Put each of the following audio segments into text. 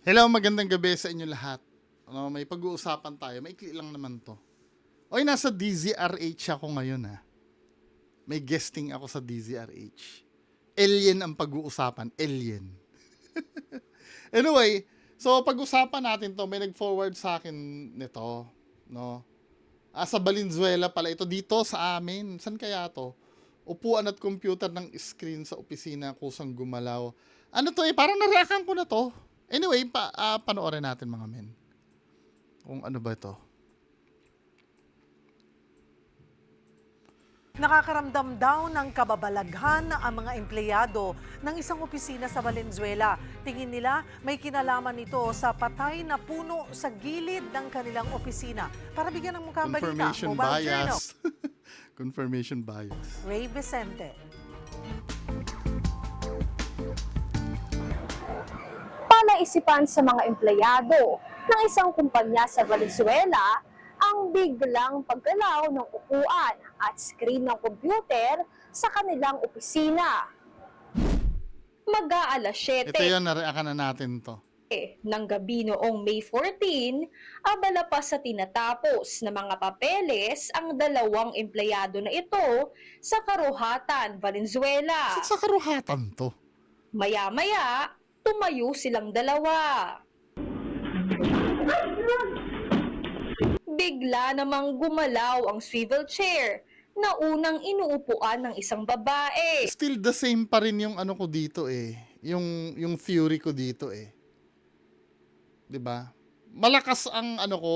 Hello, magandang gabi sa inyo lahat. May pag-uusapan tayo. Maikli lang naman to. Oy, nasa DZRH ako ngayon ha. May guesting ako sa DZRH. Alien ang pag-uusapan. Alien. Anyway, so pag-usapan natin to. May nag-forward sa akin nito. No? Sa Valenzuela pala. Ito dito sa amin. San kaya to? Upuan at computer ng screen sa opisina kusang gumalaw. Ano to parang nareakan ko na to. Anyway, panoorin natin mga men. Kung ano ba ito. Nakakaramdam daw ng kababalaghan ang mga empleyado ng isang opisina sa Valenzuela. Tingin nila may kinalaman nito sa patay na puno sa gilid ng kanilang opisina. Para bigyan ng mukhang balita, Confirmation Mobile Journal, bias. Confirmation bias. Ray Vicente. Palaisipan sa mga empleyado ng isang kumpanya sa Valenzuela ang biglang paggalaw ng upuan at screen ng computer sa kanilang opisina. Mag-aalas 7 Ito yun, nareakan na natin to. ng gabi noong May 14, abala pa sa tinatapos na mga papeles ang dalawang empleyado na ito sa Karuhatan, Valenzuela. Sa karuhatan to. Maya-maya, tumayo silang dalawa. Bigla namang gumalaw ang swivel chair na unang inuupuan ng isang babae. Still the same pa rin yung ano ko dito Yung theory ko dito 'Di ba? Malakas ang ano ko.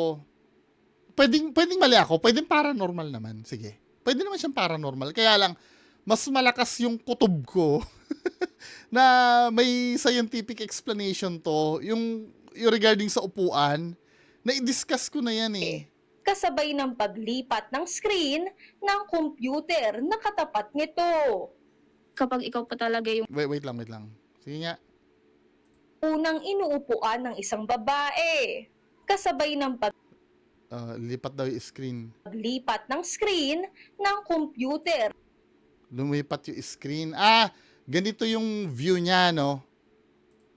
Pwedeng mali ako, pwedeng paranormal naman. Sige. Pwede naman siyang paranormal. Kaya lang mas malakas yung kutob ko na may scientific explanation to, yung regarding sa upuan, na i-discuss ko na yan Kasabay ng paglipat ng screen ng computer na katapat nito. Kapag ikaw pa talaga yung Wait lang. Sige nga. unang inuupuan ng isang babae. Kasabay ng Lipat daw yung screen. paglipat ng screen ng computer Lumipat yung screen. Ganito yung view niya, no?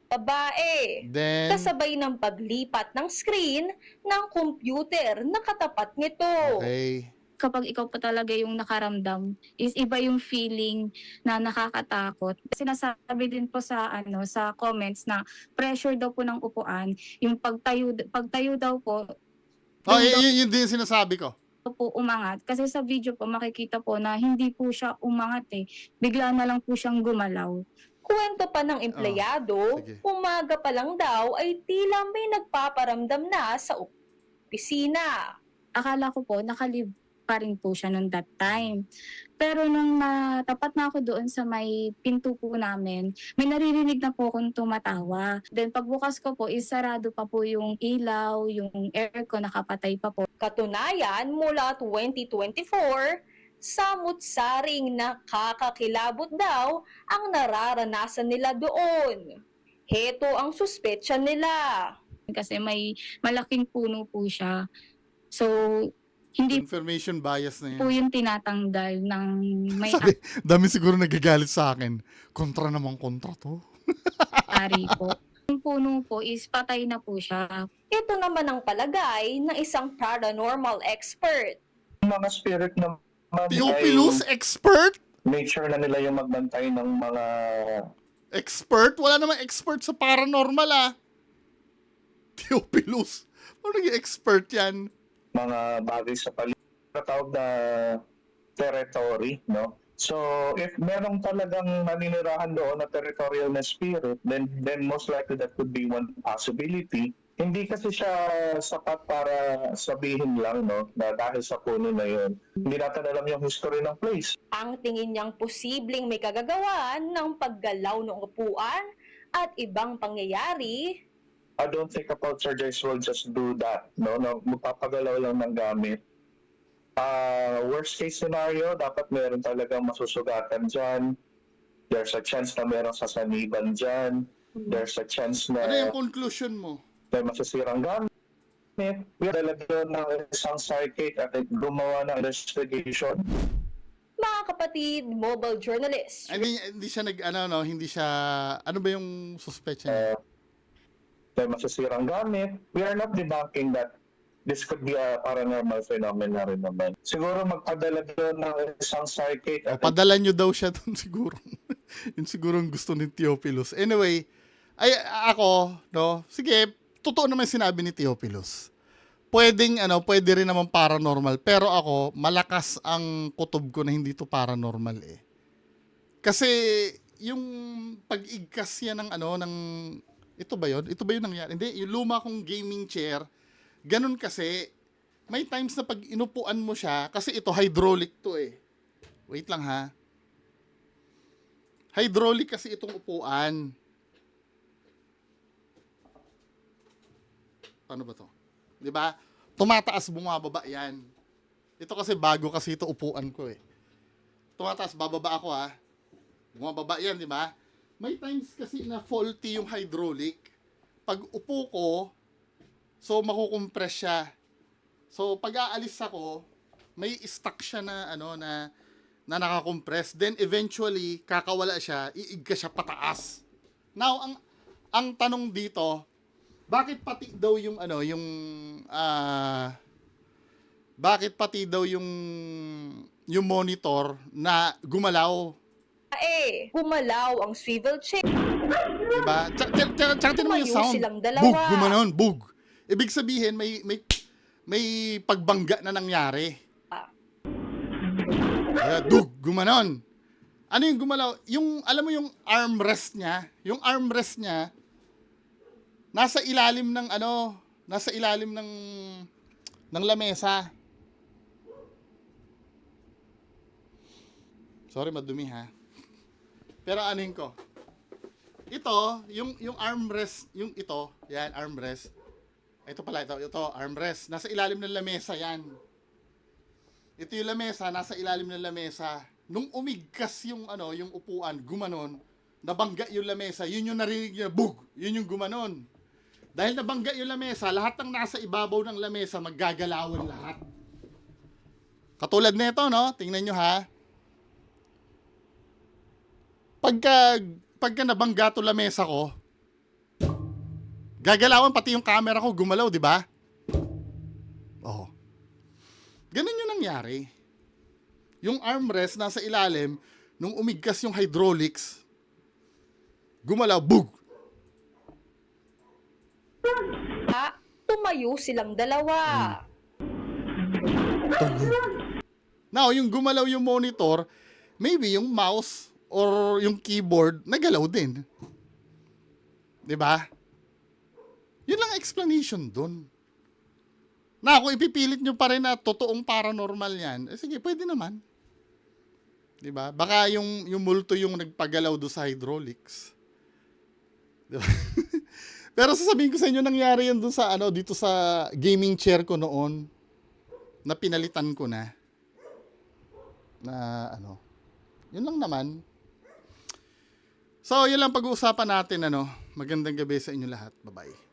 babae. Then, Kasabay ng paglipat ng screen ng computer na katapat nito. okay. Kapag ikaw pa talaga yung nakaramdam, is iba yung feeling na nakakatakot. Sinasabi din po sa sa comments na pressure daw po ng upuan, yung pagtayo daw po Yun din yung sinasabi ko. po umangat. Kasi sa video po makikita po na hindi po siya umangat Bigla na lang po siyang gumalaw. Kwento pa ng empleyado, sige. umaga pa lang daw ay tila may nagpaparamdam na sa opisina. Akala ko po nakalib pa rin po siya noon that time. Pero nung natapat na ako doon sa may pinto po namin, may naririnig na po akong tumatawa. Then pagbukas ko po, sarado pa po yung ilaw, yung aircon nakapatay pa po. Katunayan, mula 2024, samut-saring nakakakilabot daw ang nararanasan nila doon. Heto ang suspetsya nila. Kasi may malaking puno po siya. So, hindi Confirmation bias na yan. po yung tinatanggal ng may Sabi, dami siguro nagagalit sa akin. Kontra naman kontra to. ari po. Yung puno po is patay na po siya. Ito naman ang palagay ng isang paranormal expert. Mga spirit naman Theophilus expert? nature na nila yung magbantay ng mga Expert? Wala namang expert sa paranormal Theophilus. Ano naging expert yan? bagay sa paligid. Tawag na territory, no? So, if merong talagang naninirahan doon na territorial na spirit, then most likely that could be one possibility. Hindi kasi siya sapat para sabihin lang, no, na dahil sa puno na yun. Hindi natin alam yung history ng place. Ang tingin niyang posibleng may kagagawan ng paggalaw ng upuan at ibang pangyayari. I don't think a poltergeist will just do that, no? Magpapagalaw lang ng gamit. Worst case scenario, dapat meron talagang masusugatan dyan. There's a chance na meron sasaniban dyan. There's a chance Ano na yung conclusion mo? may masisirang gamit. We talaga ng isang psychic at gumawa ng investigation. Mga kapatid, mobile journalist. Hindi siya hindi siya, ano ba yung suspect niya? may masasirang gamit. We are not debunking that this could be a paranormal phenomena rin naman. Siguro magpadala doon ng isang psychic. O, padala nyo daw siya doon siguro. Yun siguro ang gusto ni Theophilus. Anyway, ako, no, sige, totoo naman sinabi ni Theophilus. Pwede rin naman paranormal. Pero ako, malakas ang kutob ko na hindi to paranormal eh. Kasi, yung pag-igkas yan ng ito ba yun? Ito ba yun nangyari? Hindi, yung luma kong gaming chair, ganun kasi, may times na pag inupuan mo siya, kasi ito, hydraulic to eh. Wait lang ha. Hydraulic kasi itong upuan. Paano ba to? 'Di ba? Tumataas, bumababa 'yan. Ito kasi bago kasi ito upuan ko eh. Tumataas, bababa ako ha. Bumababa 'yan, 'di ba? May times kasi na faulty yung hydraulic. Pag upo ko, so makukompress siya. So pag aalis ako, may stuck siya na na nakakompress. Then eventually kakawala siya, iigka siya pataas. Now ang tanong dito, bakit pati daw yung yung monitor na gumalaw, Gumalaw ang swivel chair. diba? Tsaka tinan mo yung Tumayo sound. silang dalawa. Bug, gumanon, bug. Ibig sabihin may pagbangga na nangyari. Dug, gumanon. Ano yung gumalaw? Yung, alam mo yung armrest niya? Yung armrest niya, nasa ilalim ng lamesa. Sorry, madumi ha. Pero anuhin ko. Ito, yung armrest, yung ito, yan, armrest. Ito pala, ito, armrest. Nasa ilalim ng lamesa yan. Ito yung lamesa, nasa ilalim ng lamesa. Nung umigkas yung yung upuan, gumanon, nabangga yung lamesa, yun yung narinig niya, bug, yun yung gumanon. Dahil nabangga yung lamesa, lahat ng nasa ibabaw ng lamesa, maggagalawan lahat. Katulad nito, no? Tingnan nyo ha. Pagka nabangga to lamesa ko, gagalawan pati yung camera ko, gumalaw, di ba? Oh. Ganun yung nangyari. Yung armrest nasa ilalim, nung umigkas yung hydraulics, gumalaw, bug. Tumayo silang dalawa. Now, yung gumalaw yung monitor, maybe yung mouse or yung keyboard, nagalaw din. 'Di ba? Yun lang explanation dun. Na kung ipipilit nyo pa rin na totoong paranormal yan, sige, pwede naman. 'Di ba? Baka yung multo yung nagpagalaw do sa hydraulics. 'Di ba? Pero sasabihin ko sa inyo, nangyari yan dun sa dito sa gaming chair ko noon na pinalitan ko na yun lang naman. So, yun lang pag-uusapan natin, Magandang gabi sa inyo lahat. Bye-bye.